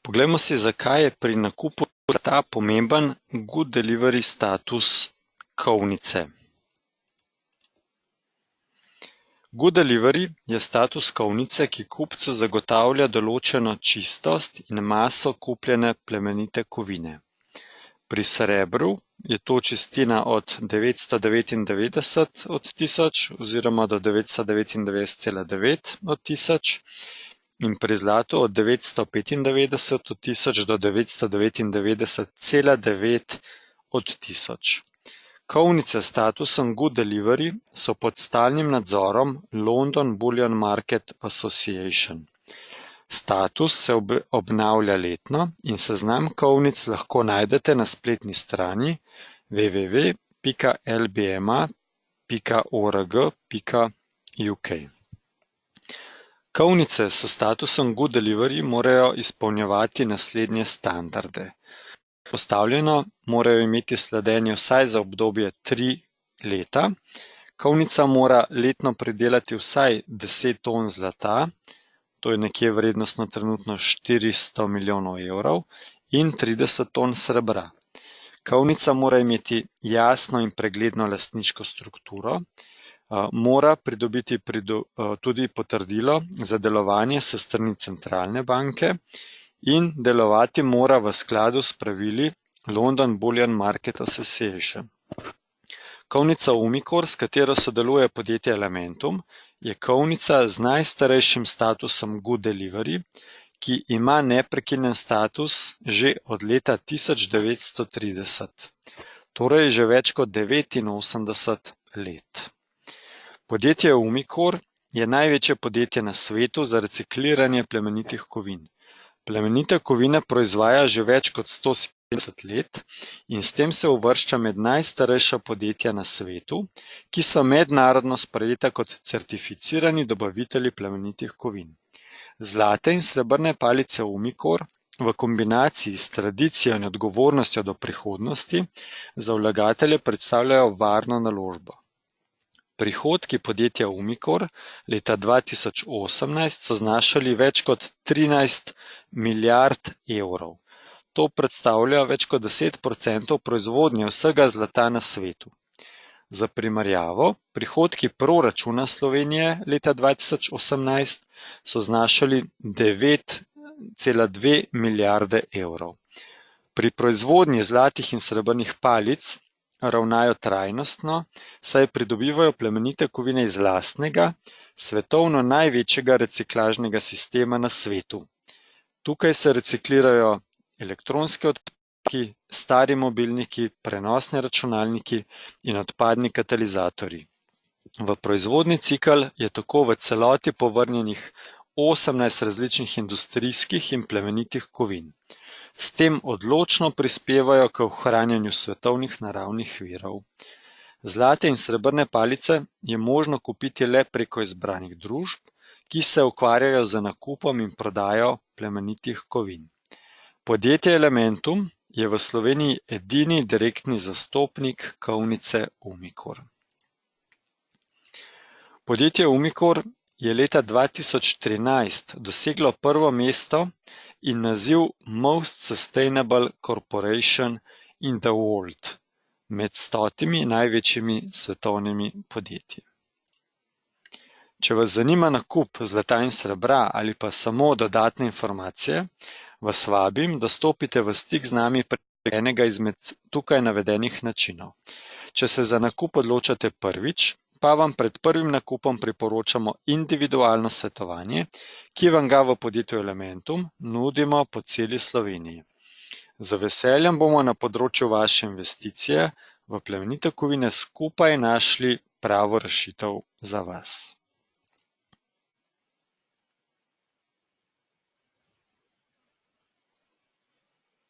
Poglejmo si, zakaj je pri nakupu zlata pomemben Good Delivery status kovnice. Good Delivery je status kovnice, ki kupcu zagotavlja določeno čistost in maso kupljene plemenite kovine. Pri srebru je to čistina od 999 od 1000 oziroma do 999,9 od 1000 in pri zlatu od 995 od 1000 do 999,9 od 1000. Kovnice s statusom Good Delivery so pod stalnim nadzorom London Bullion Market Association. Status se obnavlja letno in seznam kovnic lahko najdete na spletni strani www.lbma.org.uk. Kovnice s statusom Good Delivery morajo izpolnjevati naslednje standarde. Postavljeno morajo imeti sledenje vsaj za obdobje 3 leta. Kovnica mora letno pridelati vsaj 10 ton zlata, to je nekje vrednostno trenutno 400 milijonov evrov, in 30 ton srebra. Kovnica mora imeti jasno in pregledno lastniško strukturo, mora pridobiti tudi potrdilo za delovanje s strani centralne banke in delovati mora v skladu s pravili London Bullion Market Association. Kovnica Umicore, s katero sodeluje podjetje Elementum, je kovnica z najstarejšim statusom Good Delivery, ki ima neprekinjen status že od leta 1930, torej že več kot 89 let. Podjetje Umicore je največje podjetje na svetu za recikliranje plemenitih kovin. Plemenite kovine proizvaja že več kot 170 let in s tem se uvršča med najstarejša podjetja na svetu, ki so mednarodno sprejeta kot certificirani dobavitelji plemenitih kovin. Zlate in srebrne palice Umicore v kombinaciji s tradicijo in odgovornostjo do prihodnosti za vlagatelje predstavljajo varno naložbo. Prihodki podjetja Umicore leta 2018 so znašali več kot 13 milijard evrov. To predstavlja več kot 10% proizvodnje vsega zlata na svetu. Za primerjavo, prihodki proračuna Slovenije leta 2018 so znašali 9,2 milijarde evrov. Pri proizvodnji zlatih in srebrnih palic ravnajo trajnostno, saj pridobivajo plemenite kovine iz lastnega, svetovno največjega reciklažnega sistema na svetu. Tukaj se reciklirajo elektronski odpadki, stari mobilniki, prenosni računalniki in odpadni katalizatorji. V proizvodni cikel je tako v celoti povrnjenih 18 različnih industrijskih in plemenitih kovin. S tem odločno prispevajo k ohranjanju svetovnih naravnih virov. Zlate in srebrne palice je možno kupiti le preko izbranih družb, ki se ukvarjajo z nakupom in prodajo plemenitih kovin. Podjetje Elementum je v Sloveniji edini direktni zastopnik kovnice Umicore. Podjetje Umicore je leta 2013 doseglo prvo mesto in naziv Most Sustainable Corporation in the World med 100 največjimi svetovnimi podjetji. Če vas zanima nakup zlata in srebra ali pa samo dodatne informacije, vas vabim, da stopite v stik z nami prek enega izmed tukaj navedenih načinov. Če se za nakup odločate prvič, pa vam pred prvim nakupom priporočamo individualno svetovanje, ki vam ga v podjetju Elementum nudimo po celi Sloveniji. Z veseljem bomo na področju vaše investicije v plemenite kovine skupaj našli pravo rešitev za vas.